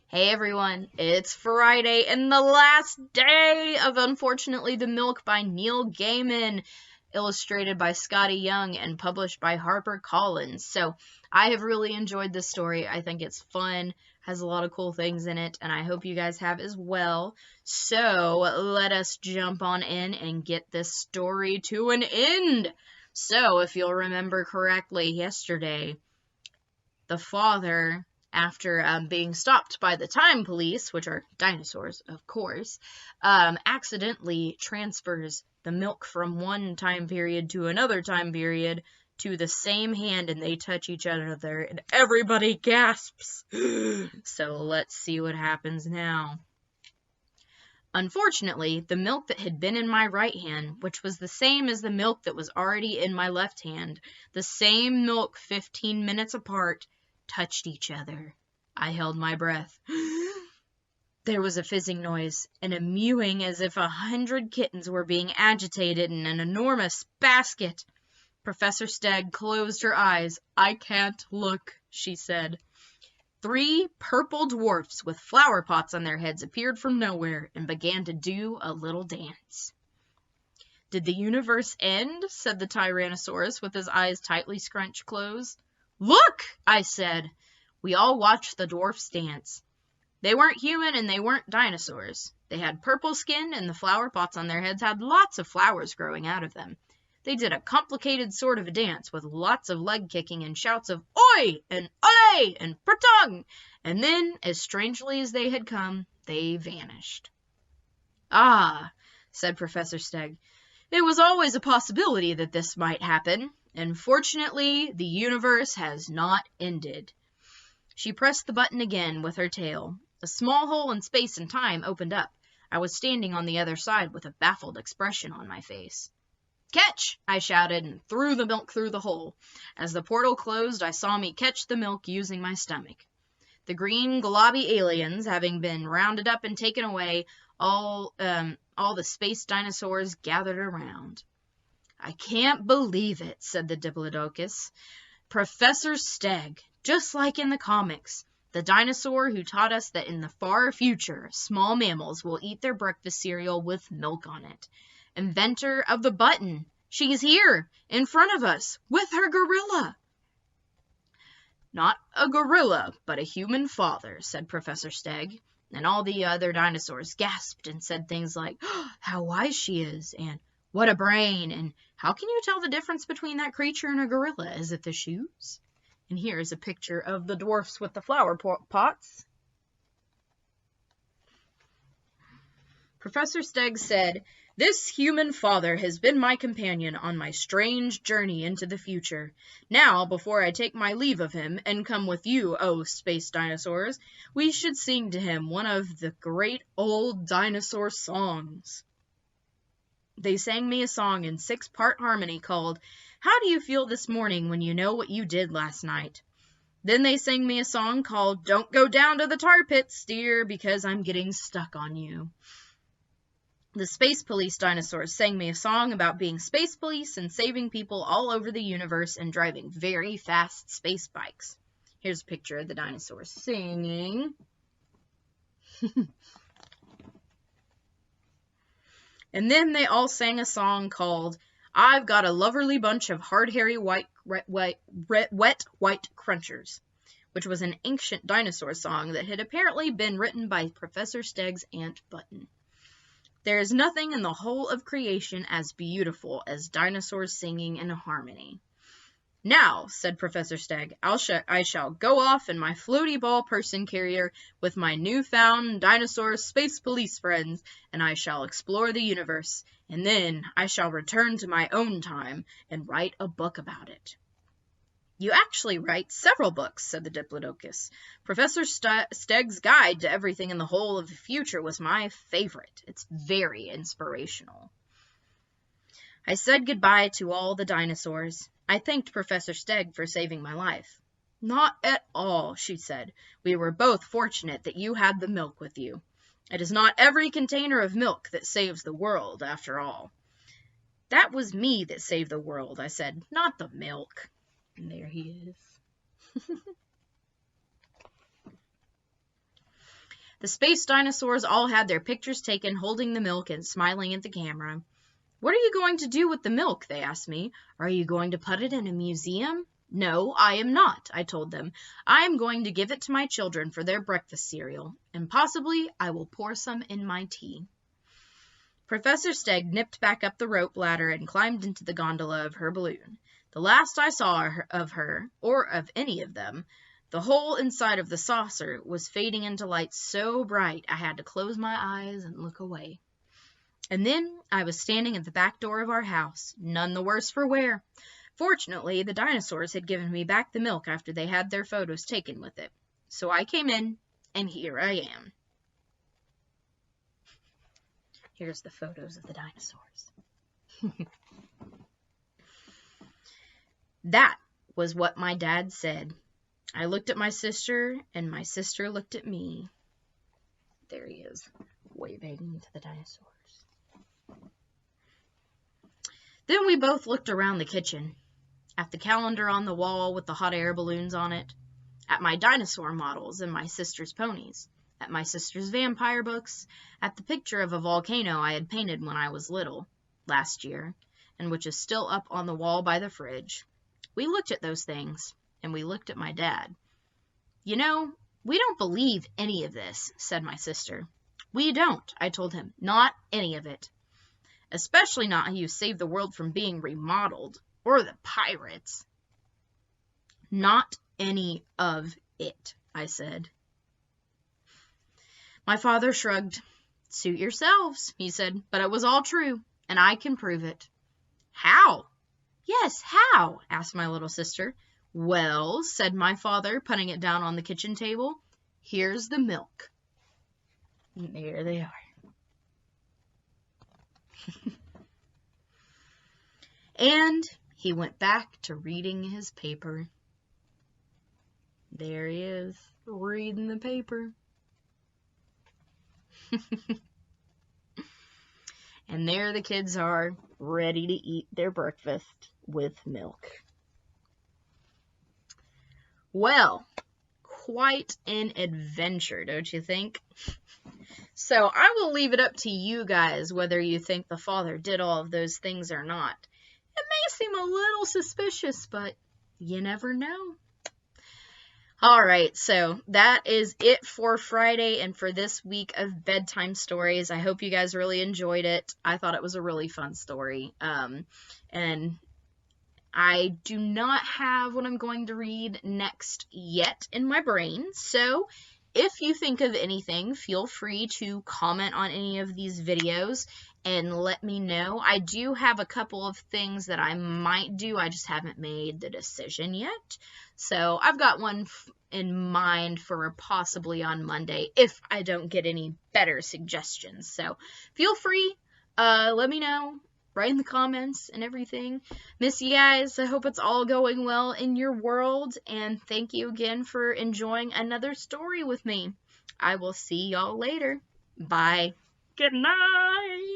Hey everyone, it's Friday and the last day of Unfortunately the Milk by Neil Gaiman, illustrated by Scotty Young and published by HarperCollins. So I have really enjoyed this story. I think it's fun, has a lot of cool things in it, and I hope you guys have as well. So let us jump on in and get this story to an end. So if you'll remember correctly, yesterday, the father, after being stopped by the time police, which are dinosaurs, of course, accidentally transfers the milk from one time period to another time period to the same hand, and they touch each other, and everybody gasps. So let's see what happens now. Unfortunately, the milk that had been in my right hand, which was the same as the milk that was already in my left hand, the same milk 15 minutes apart, touched each other. I held my breath. There was a fizzing noise and a mewing as if 100 kittens were being agitated in an enormous basket. Professor Stegg closed her eyes. "I can't look," she said. 3 purple dwarfs with flower pots on their heads appeared from nowhere and began to do a little dance. "Did the universe end?" said the Tyrannosaurus with his eyes tightly scrunched closed. "Look!" I said. We all watched the dwarfs dance. They weren't human and they weren't dinosaurs. They had purple skin and the flower pots on their heads had lots of flowers growing out of them. They did a complicated sort of a dance with lots of leg kicking and shouts of "Oi!" and "Ole!" and "Pratong!" And then, as strangely as they had come, they vanished. "Ah," said Professor Stegg, "it was always a possibility that this might happen. And fortunately, the universe has not ended." She pressed the button again with her tail. A small hole in space and time opened up. I was standing on the other side with a baffled expression on my face. "Catch!" I shouted and threw the milk through the hole. As the portal closed, I saw me catch the milk using my stomach. The green globby aliens, having been rounded up and taken away, all the space dinosaurs gathered around. "I can't believe it," said the Diplodocus. "Professor Stegg, just like in the comics, the dinosaur who taught us that in the far future, small mammals will eat their breakfast cereal with milk on it. Inventor of the button. She's here, in front of us, with her gorilla." "Not a gorilla, but a human father," said Professor Stegg, and all the other dinosaurs gasped and said things like, "Oh, how wise she is," and "what a brain," and "how can you tell the difference between that creature and a gorilla? Is it the shoes?" And here is a picture of the dwarfs with the flower pots. Professor Stegg said, "This human father has been my companion on my strange journey into the future. Now, before I take my leave of him and come with you, oh space dinosaurs, we should sing to him one of the great old dinosaur songs." They sang me a song in 6-part harmony called "How Do You Feel This Morning When You Know What You Did Last Night?" Then they sang me a song called "Don't Go Down to the Tar Pits, Dear, Because I'm Getting Stuck on You." The Space Police dinosaurs sang me a song about being space police and saving people all over the universe and driving very fast space bikes. Here's a picture of the dinosaurs singing. And then they all sang a song called "I've Got a Loverly Bunch of Hard-Hairy Wet White Crunchers," which was an ancient dinosaur song that had apparently been written by Professor Stegg's Aunt Button. There is nothing in the whole of creation as beautiful as dinosaurs singing in harmony. "Now," said Professor Stegg, I shall go off in my floaty ball person carrier with my newfound dinosaur space police friends, and I shall explore the universe, and then I shall return to my own time and write a book about it." "You actually write several books," said the Diplodocus. "Professor Stegg's Guide to Everything in the Whole of the Future was my favorite. It's very inspirational." I said goodbye to all the dinosaurs. I thanked Professor Stegg for saving my life. "Not at all," she said. "We were both fortunate that you had the milk with you. It is not every container of milk that saves the world, after all." "That was me that saved the world," I said, "not the milk." And there he is. The space dinosaurs all had their pictures taken holding the milk and smiling at the camera. "What are you going to do with the milk?" they asked me. "Are you going to put it in a museum?" "No, I am not," I told them. "I am going to give it to my children for their breakfast cereal, and possibly I will pour some in my tea." Professor Stegg nipped back up the rope ladder and climbed into the gondola of her balloon. The last I saw of her, or of any of them, the whole inside of the saucer was fading into light so bright I had to close my eyes and look away. And then I was standing at the back door of our house, none the worse for wear. Fortunately, the dinosaurs had given me back the milk after they had their photos taken with it. So I came in, and here I am. Here's the photos of the dinosaurs. That was what my dad said. I looked at my sister, and my sister looked at me. There he is, waving to the dinosaurs. Then we both looked around the kitchen, at the calendar on the wall with the hot air balloons on it, at my dinosaur models and my sister's ponies, at my sister's vampire books, at the picture of a volcano I had painted when I was little, last year, and which is still up on the wall by the fridge. We looked at those things, and we looked at my dad. "You know, we don't believe any of this," said my sister. "We don't," I told him. "Not any of it. Especially not how you saved the world from being remodeled, or the pirates." "Not any of it," I said. My father shrugged. "Suit yourselves," he said, "but it was all true, and I can prove it." "How?" "Yes, how?" asked my little sister. "Well," said my father, putting it down on the kitchen table, "here's the milk." And there they are. And he went back to reading his paper. There he is, reading the paper. And there the kids are, ready to eat their breakfast with milk. Well, quite an adventure, don't you think? So I will leave it up to you guys whether you think the father did all of those things or not. It may seem a little suspicious, but you never know. Alright, so that is it for Friday and for this week of Bedtime Stories. I hope you guys really enjoyed it. I thought it was a really fun story. And I do not have what I'm going to read next yet in my brain, so if you think of anything, feel free to comment on any of these videos and let me know. I do have a couple of things that I might do. I just haven't made the decision yet. So I've got one in mind for possibly on Monday if I don't get any better suggestions. So feel free. Let me know. Write in the comments and everything. Miss you guys. I hope it's all going well in your world. And thank you again for enjoying another story with me. I will see y'all later. Bye. Good night.